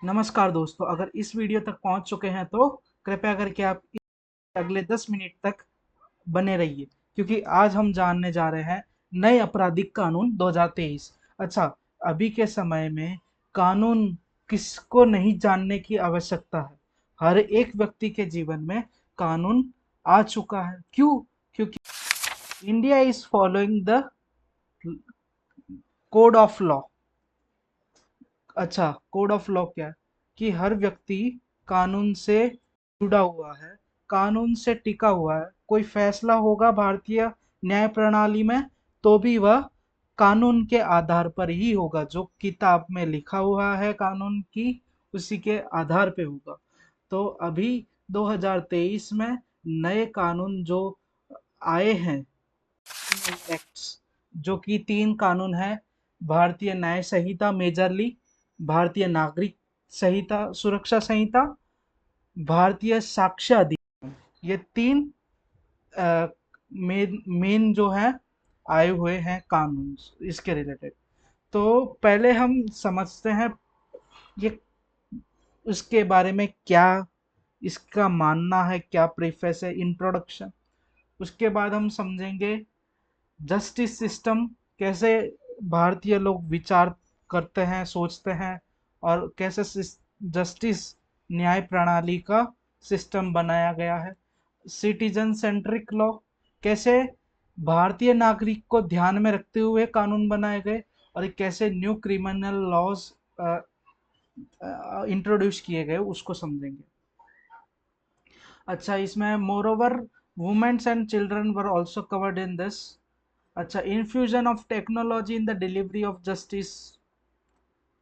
नमस्कार दोस्तों, अगर इस वीडियो तक पहुंच चुके हैं तो कृपया करके आप अगले 10 मिनट तक बने रहिए, क्योंकि आज हम जानने जा रहे हैं नए आपराधिक कानून 2023। अच्छा, अभी के समय में कानून किसको नहीं जानने की आवश्यकता है। हर एक व्यक्ति के जीवन में कानून आ चुका है। क्यों? क्योंकि India is following the code of law. अच्छा, कोड ऑफ लॉ क्या है? कि हर व्यक्ति कानून से जुड़ा हुआ है, कानून से टिका हुआ है। कोई फैसला होगा भारतीय न्याय प्रणाली में तो भी वह कानून के आधार पर ही होगा। जो किताब में लिखा हुआ है कानून की, उसी के आधार पे होगा। तो अभी 2023 में नए कानून जो आए हैं, एक्ट्स, जो कि 3 कानून है: भारतीय न्याय संहिता मेजरली, भारतीय नागरिक संहिता सुरक्षा संहिता, भारतीय साक्ष्य अधिनियम। ये 3 मेन जो है आए हुए हैं कानून इसके रिलेटेड। तो पहले हम समझते हैं ये उसके बारे में, क्या इसका मानना है, क्या प्रीफेस है, इंट्रोडक्शन। उसके बाद हम समझेंगे जस्टिस सिस्टम, कैसे भारतीय लोग विचार करते हैं, सोचते हैं, और कैसे जस्टिस न्याय प्रणाली का सिस्टम बनाया गया है। सिटीजन सेंट्रिक लॉ, कैसे भारतीय नागरिक को ध्यान में रखते हुए कानून बनाए गए, और कैसे न्यू क्रिमिनल लॉज इंट्रोड्यूस किए गए, उसको समझेंगे। अच्छा, इसमें moreover women's and children were also covered in this. अच्छा, infusion of technology in the delivery of justice,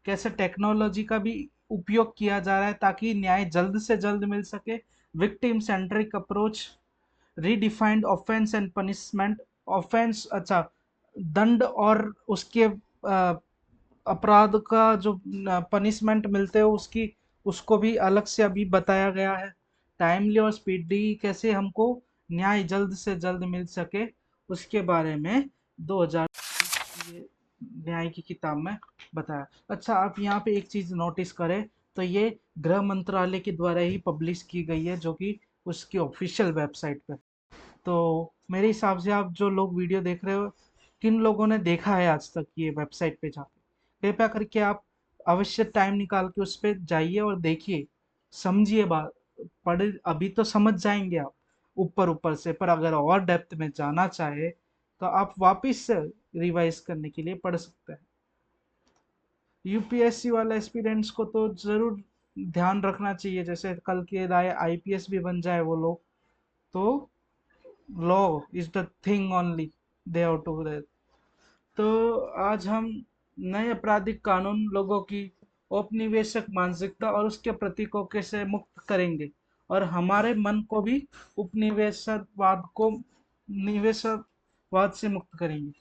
कैसे टेक्नोलॉजी का भी उपयोग किया जा रहा है ताकि न्याय जल्द से जल्द मिल सके। Victim centric approach, redefined offence and punishment. Offence, अच्छा, दंड और उसके अपराध का जो पनिशमेंट मिलते हो उसकी, उसको भी अलग से अभी बताया गया है। टाइमली और स्पीडी, कैसे हमको न्याय जल्द से जल्द मिल सके, उसके बारे में 2000 ये न्याय की किताब में बताया। अच्छा, आप यहाँ पे एक चीज नोटिस करें तो ये गृह मंत्रालय के द्वारा ही पब्लिश की गई है, जो कि उसकी ऑफिशियल वेबसाइट पे। तो मेरे हिसाब से आप जो लोग वीडियो देख रहे हो, किन लोगों ने देखा है आज तक ये वेबसाइट पे जाके, कृपया करके आप अवश्य टाइम निकाल के उस पर जाइए और देखिए, समझिए बात। पढ़े अभी तो समझ जाएंगे आप ऊपर ऊपर से, पर अगर और डेप्थ में जाना चाहे तो आप वापस से रिवाइज करने के लिए पढ़ सकते हैं। यूपीएससी वाले एस्पिरेंट्स को तो जरूर ध्यान रखना चाहिए, जैसे कल के राय आईपीएस भी बन जाए वो लोग, तो law is the thing only they have to. तो आज हम नए आपराधिक कानून लोगों की औपनिवेशिक मानसिकता और उसके प्रतीकों के से मुक्त करेंगे, और हमारे मन को भी निवेशवाद से मुक्त करेंगे।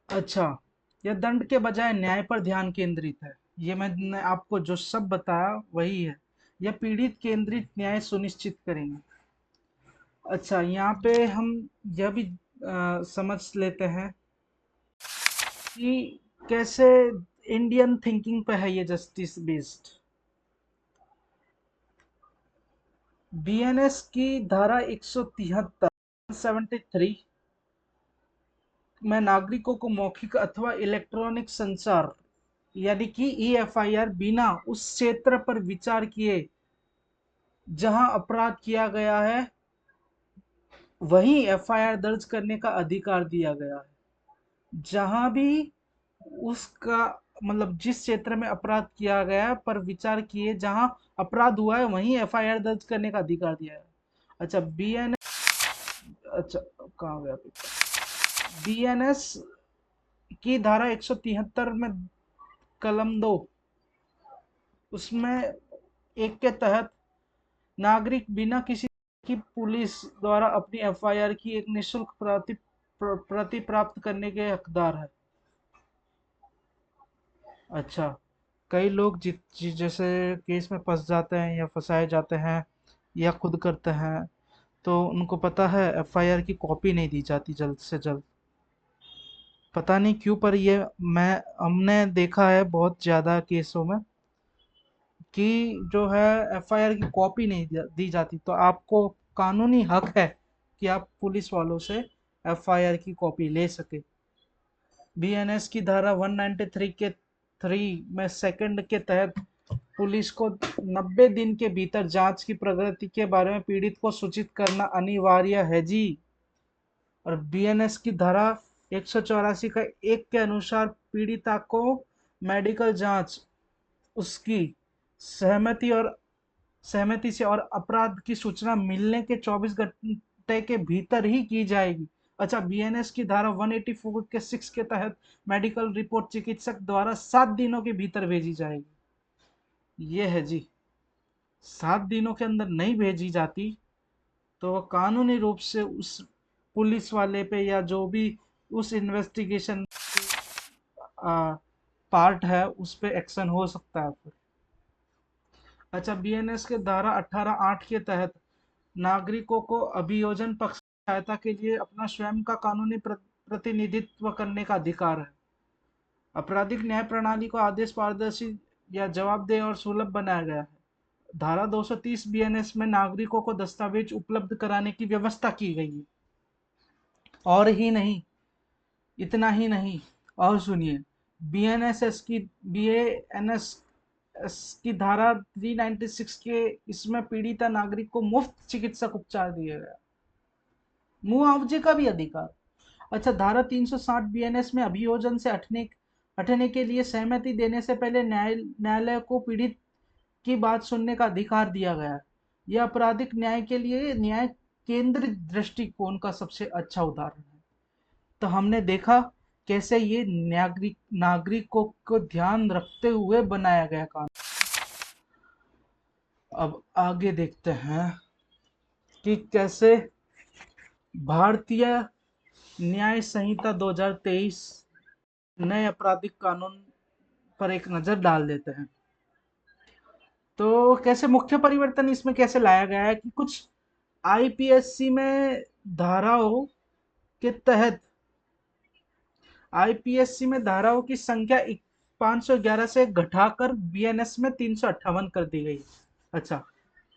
अच्छा, यह दंड के बजाय न्याय पर ध्यान केंद्रित है। ये मैंने आपको जो सब बताया वही है। यह पीड़ित केंद्रित न्याय सुनिश्चित करेंगे। अच्छा, यहाँ पे हम यह भी समझ लेते हैं कि कैसे इंडियन थिंकिंग पे है ये जस्टिस बेस्ड। बीएनएस की धारा 173 73 में नागरिकों को मौखिक अथवा इलेक्ट्रॉनिक संचार, यानी कि ईएफआईआर, बिना उस क्षेत्र पर विचार किए जहां अपराध किया गया है वहीं एफआईआर दर्ज करने का अधिकार दिया गया है। जहां भी उसका मतलब जिस क्षेत्र में अपराध किया गया है पर विचार किए जहां अपराध हुआ है वहीं एफआईआर दर्ज करने का अधिकार दिया है। अच्छा, अच्छा, कहाँ गया? बीएनएस की धारा 173 में कलम 2, उसमें एक के तहत नागरिक बिना किसी की पुलिस द्वारा अपनी एफआईआर की एक निशुल्क प्रति प्राप्त करने के हकदार है। अच्छा, कई लोग जैसे केस में फंस जाते हैं या फंसाए जाते हैं या खुद करते हैं, तो उनको पता है एफआईआर की कॉपी नहीं दी जाती जल्द से जल्द। पता नहीं क्यों, पर ये मैं हमने देखा है बहुत ज्यादा केसों में कि जो है एफआईआर की कॉपी नहीं दी जाती। तो आपको कानूनी हक है कि आप पुलिस वालों से एफआईआर की कॉपी ले सके। बीएनएस की धारा 193 के 3 में सेकंड के तहत पुलिस को 90 दिन के भीतर जांच की प्रगति के बारे में पीड़ित को सूचित करना अनिवार्य है जी। और बीएनएस की धारा 184 का 1 के अनुसार पीड़िता को मेडिकल जांच उसकी सहमति और सहमति से और अपराध की सूचना मिलने के 24 घंटे के भीतर ही की जाएगी। अच्छा, बीएनएस की धारा 184 के 6 के तहत मेडिकल रिपोर्ट चिकित्सक द्वारा 7 दिनों के भीतर भेजी जाएगी। ये है जी, 7 दिनों के अंदर नहीं भेजी जाती तो वह कानूनी रूप से उस पुलिस वाले पे या जो भी उस इन्वेस्टिगेशन पार्ट है उस पे एक्शन हो सकता है फिर। अच्छा, बीएनएस के धारा 18(8) के तहत नागरिकों को अभियोजन पक्ष सहायता के लिए अपना स्वयं का कानूनी प्रतिनिधित्व करने का अधिकार है। आपराधिक न्याय प्रणाली को आदेश पारदर्शी या जवाबदेह और सुलभ बनाया गया है। धारा 230 बीएनएस में नागरिकों को दस्तावेज उपलब्ध कराने की व्यवस्था की गई है। और ही नहीं, इतना ही नहीं, और सुनिए, बीएनएस की धारा 396 के इसमें पीड़िता नागरिक को मुफ्त चिकित्सक उपचार दिया गया, मुआवजे का भी अधिकार। अच्छा, धारा 360 बीएनएस में अभियोजन से हटने के लिए सहमति देने से पहले न्यायालय को पीड़ित की बात सुनने का अधिकार दिया गया है। यह आपराधिक न्याय के लिए न्याय केंद्रित दृष्टिकोण का सबसे अच्छा उदाहरण है। तो हमने देखा कैसे ये नागरिकों को ध्यान रखते हुए बनाया गया कानून। अब आगे देखते हैं कि कैसे भारतीय न्याय संहिता 2023 नए आपराधिक कानून पर एक नजर डाल देते हैं। तो कैसे मुख्य परिवर्तन इसमें कैसे लाया गया है कि कुछ आईपीएससी में धाराओं के तहत आईपीएससी में धाराओं की संख्या 511 से घटाकर बीएनएस में 358 कर दी गई। अच्छा,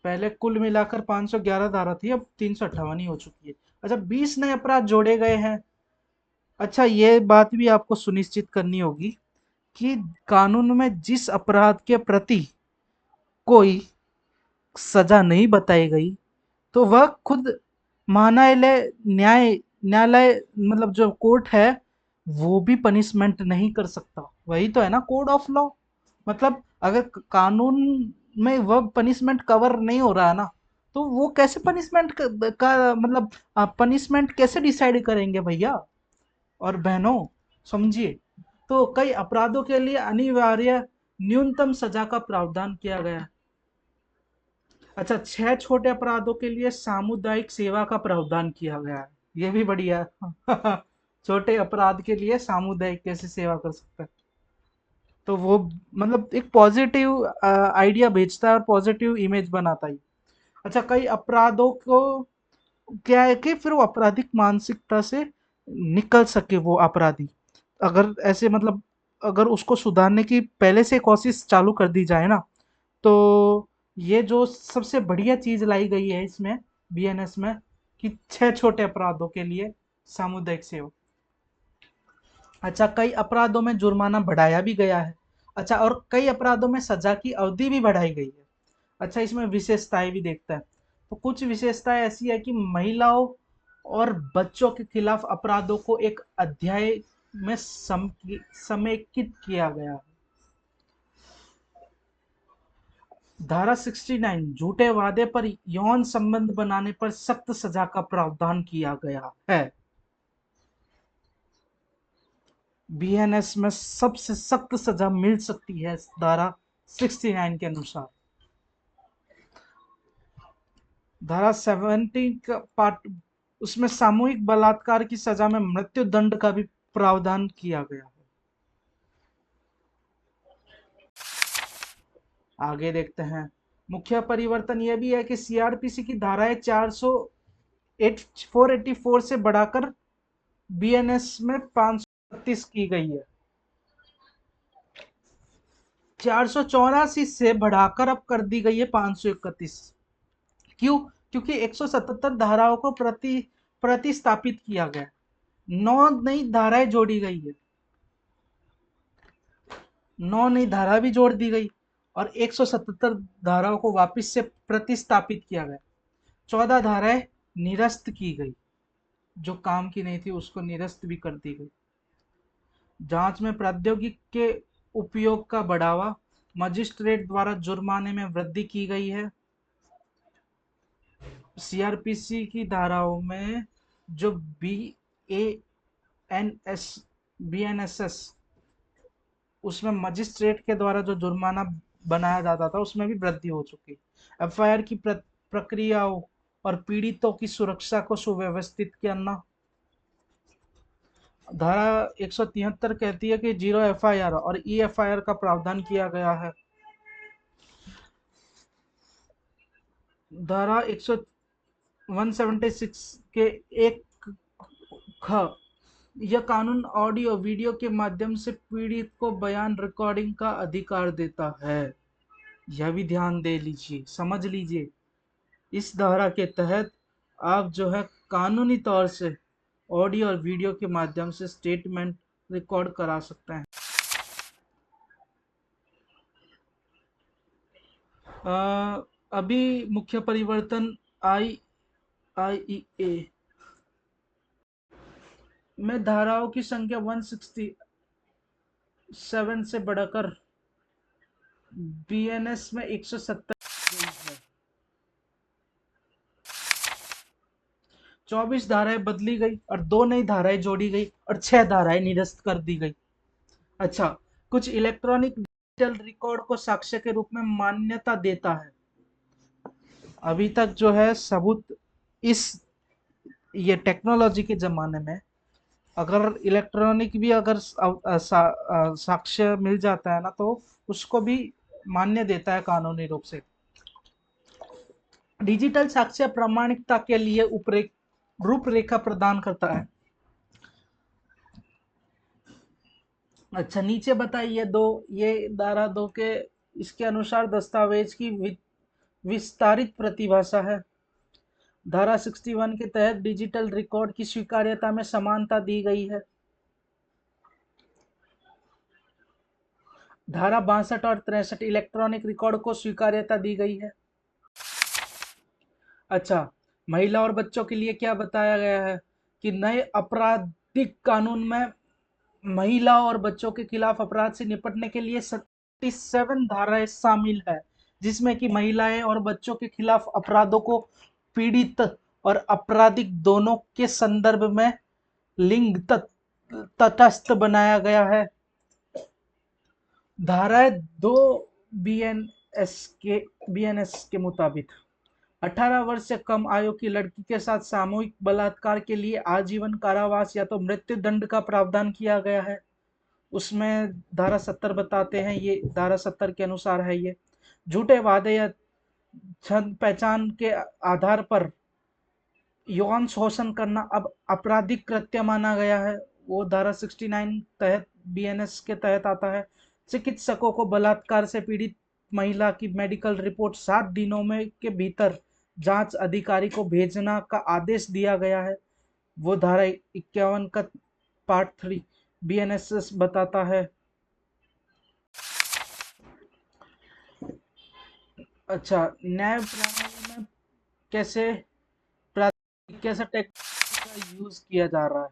पहले कुल मिलाकर 511 धारा थी, अब 358 ही हो चुकी है। अच्छा, 20 नए अपराध जोड़े गए हैं। अच्छा, ये बात भी आपको सुनिश्चित करनी होगी कि कानून में जिस अपराध के प्रति कोई सजा नहीं बताई गई तो वह खुद न्यायालय मतलब जो कोर्ट है वो भी पनिशमेंट नहीं कर सकता। वही तो है ना कोड ऑफ लॉ। मतलब अगर कानून में वह पनिशमेंट कवर नहीं हो रहा है ना, तो वो कैसे का मतलब पनिशमेंट कैसे डिसाइड करेंगे भैया और बहनों, समझिए। तो कई अपराधों के लिए अनिवार्य न्यूनतम सजा का प्रावधान किया गया है। अच्छा, 6 छोटे अपराधों के लिए सामुदायिक सेवा का प्रावधान किया गया है। ये भी बढ़िया है। छोटे अपराध के लिए सामुदायिक कैसे सेवा कर सकता है, तो वो मतलब एक पॉजिटिव आइडिया भेजता है और पॉजिटिव इमेज बनाता है। अच्छा, कई अपराधों को क्या है कि फिर वो आपराधिक मानसिकता से निकल सके वो अपराधी, अगर ऐसे मतलब अगर उसको सुधारने की पहले से कोशिश चालू कर दी जाए ना, तो ये जो सबसे बढ़िया चीज लाई गई है इसमें बीएनएस में कि 6 छोटे अपराधों के लिए सामुदायिक सेवा। अच्छा, कई अपराधों में जुर्माना बढ़ाया भी गया है। अच्छा, और कई अपराधों में सजा की अवधि भी बढ़ाई गई है। अच्छा, इसमें विशेषताएं भी देखता है। तो कुछ विशेषताएं ऐसी है कि महिलाओं और बच्चों के खिलाफ अपराधों को एक अध्याय में समेकित किया गया है। धारा 69 झूठे वादे पर यौन संबंध बनाने पर सख्त सजा का प्रावधान किया गया है। बीएनएस में सबसे सख्त सजा मिल सकती है धारा 69 के अनुसार। धारा 70 का पार्ट उसमें सामूहिक बलात्कार की सजा में मृत्यु दंड का भी प्रावधान किया गया है। आगे देखते हैं, मुख्य परिवर्तन यह भी है कि सीआरपीसी की धाराएं 484 से बढ़ाकर बीएनएस में 500 531 की गई है। 484 से बढ़ाकर अब कर दी गई है 531। क्यों? क्योंकि 177 धाराओं को प्रतिस्थापित किया गया, 9 नई धाराएं जोड़ी गई है, 9 नई धारा भी जोड़ दी गई और 177 धाराओं को वापस से प्रतिस्थापित किया गया। 14 धाराएं निरस्त की गई, जो काम की नहीं थी उसको निरस्त भी कर दी गई। जांच में प्रौद्योगिकी के उपयोग का बढ़ावा, मजिस्ट्रेट द्वारा जुर्माने में वृद्धि की गई है। सीआरपीसी की धाराओं में जो बीएनएसएस, उसमें मजिस्ट्रेट के द्वारा जो जुर्माना बनाया जाता था उसमें भी वृद्धि हो चुकी। एफआईआर की प्रक्रियाओं और पीड़ितों की सुरक्षा को सुव्यवस्थित करना। धारा 173 कहती है कि 0 एफआईआर और ई एफआईआर का प्रावधान किया गया है। धारा 176 के एक ख, यह कानून ऑडियो वीडियो के माध्यम से पीड़ित को बयान रिकॉर्डिंग का अधिकार देता है। यह भी ध्यान दे लीजिए, समझ लीजिए। इस धारा के तहत आप जो है कानूनी तौर से ऑडियो और वीडियो के माध्यम से स्टेटमेंट रिकॉर्ड करा सकते हैं। अभी मुख्य परिवर्तन आईईए में धाराओं की संख्या 167 से बढ़कर बीएनएस में 170 गई है। 24 धाराएं बदली गई और 2 नई धाराएं जोड़ी गई और 6 धाराएं निरस्त कर दी गई। अच्छा, कुछ इलेक्ट्रॉनिक डिजिटल रिकॉर्ड को साक्ष्य के रूप में मान्यता देता है। अभी तक जो है सबूत, ये टेक्नोलॉजी के जमाने में अगर इलेक्ट्रॉनिक भी अगर साक्ष्य मिल जाता है ना, तो उसको भी मान्य देता है कानूनी रूप से। डिजिटल साक्ष्य प्रामाणिकता के लिए रूपरेखा प्रदान करता है। अच्छा, नीचे बताइए ये धारा 2 के इसके अनुसार दस्तावेज की विस्तारित प्रतिभाषा है। धारा 61 के तहत डिजिटल रिकॉर्ड की स्वीकार्यता में समानता दी गई है। धारा 62 और 63 इलेक्ट्रॉनिक रिकॉर्ड को स्वीकार्यता दी गई है। अच्छा, महिला और बच्चों के लिए क्या बताया गया है कि नए आपराधिक कानून में महिला और बच्चों के खिलाफ अपराध से निपटने के लिए 37 धाराएं शामिल है, जिसमें कि महिलाएं और बच्चों के खिलाफ अपराधों को पीड़ित और आपराधिक दोनों के संदर्भ में लिंग तटस्थ बनाया गया है। धारा 2 बीएनएस के मुताबिक 18 वर्ष से कम आयु की लड़की के साथ सामूहिक बलात्कार के लिए आजीवन कारावास या तो मृत्यु दंड का प्रावधान किया गया है। उसमें धारा 70 बताते हैं, ये धारा 70 के अनुसार है। ये झूठे वादे या पहचान के आधार पर यौन शोषण करना अब आपराधिक कृत्य माना गया है, वो धारा 69 तहत बीएनएस के तहत आता है। चिकित्सकों को बलात्कार से पीड़ित महिला की मेडिकल रिपोर्ट 7 दिनों में के भीतर जांच अधिकारी को भेजना का आदेश दिया गया है, वो धारा 51 का पार्ट 3 बीएनएस बताता है। अच्छा, न्याय प्रणाली में कैसे टेक्नोलॉजी का यूज किया जा रहा है।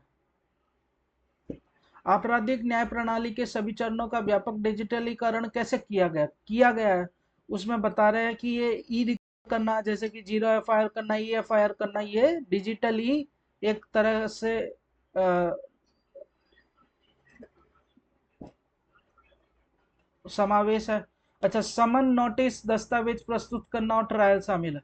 आपराधिक न्याय प्रणाली के सभी चरणों का व्यापक डिजिटलीकरण कैसे किया गया है। उसमें बता रहे हैं कि ये ई करना, जैसे कि 0 एफआईआर करना, ई एफआईआर करना, ये डिजिटली एक तरह से समावेश है। अच्छा, समन, नोटिस, दस्तावेज प्रस्तुत करना और ट्रायल शामिल है।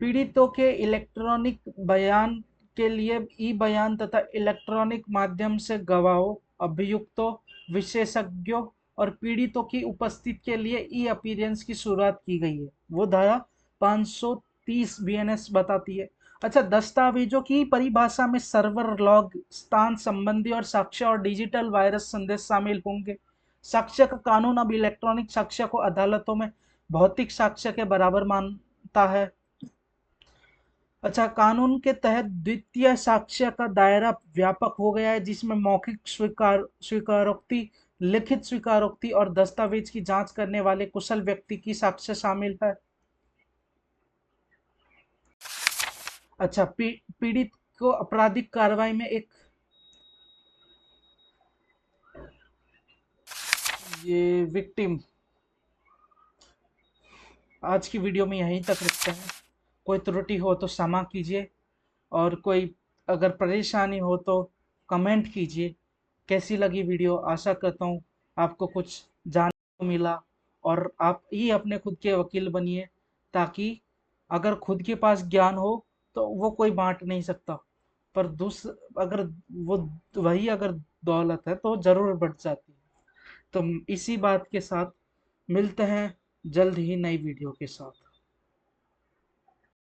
पीड़ितों के इलेक्ट्रॉनिक बयान के लिए ई बयान तथा इलेक्ट्रॉनिक माध्यम से गवाहों, अभियुक्तों, विशेषज्ञों और पीड़ितों की उपस्थिति के लिए ई अपीयरेंस की शुरुआत की गई है, वो धारा 530 बीएनएस बताती है। अच्छा, दस्तावेजों की परिभाषा में सर्वर लॉग, स्थान संबंधी और साक्ष्य और डिजिटल वायरस संदेश शामिल होंगे। साक्ष्य का कानून अब इलेक्ट्रॉनिक साक्ष्य को अदालतों में भौतिक साक्ष्य के बराबर मानता है। अच्छा, कानून के तहत द्वितीय साक्ष्य का दायरा व्यापक हो गया है, जिसमें मौखिक स्वीकारोक्ति, लिखित स्वीकारोक्ति और दस्तावेज की जांच करने वाले कुशल व्यक्ति की साक्ष्य शामिल है। अच्छा, पीड़ित को आपराधिक कार्रवाई में एक, ये विक्टिम। आज की वीडियो में यहीं तक रखते हैं। कोई त्रुटि हो तो क्षमा कीजिए, और कोई अगर परेशानी हो तो कमेंट कीजिए। कैसी लगी वीडियो, आशा करता हूँ आपको कुछ जानने को मिला, और आप ही अपने खुद के वकील बनिए, ताकि अगर खुद के पास ज्ञान हो तो वो कोई बांट नहीं सकता, पर अगर वो वही अगर दौलत है तो जरूर बढ़ जाती है। तो इसी बात के साथ मिलते हैं जल्द ही नई वीडियो के साथ।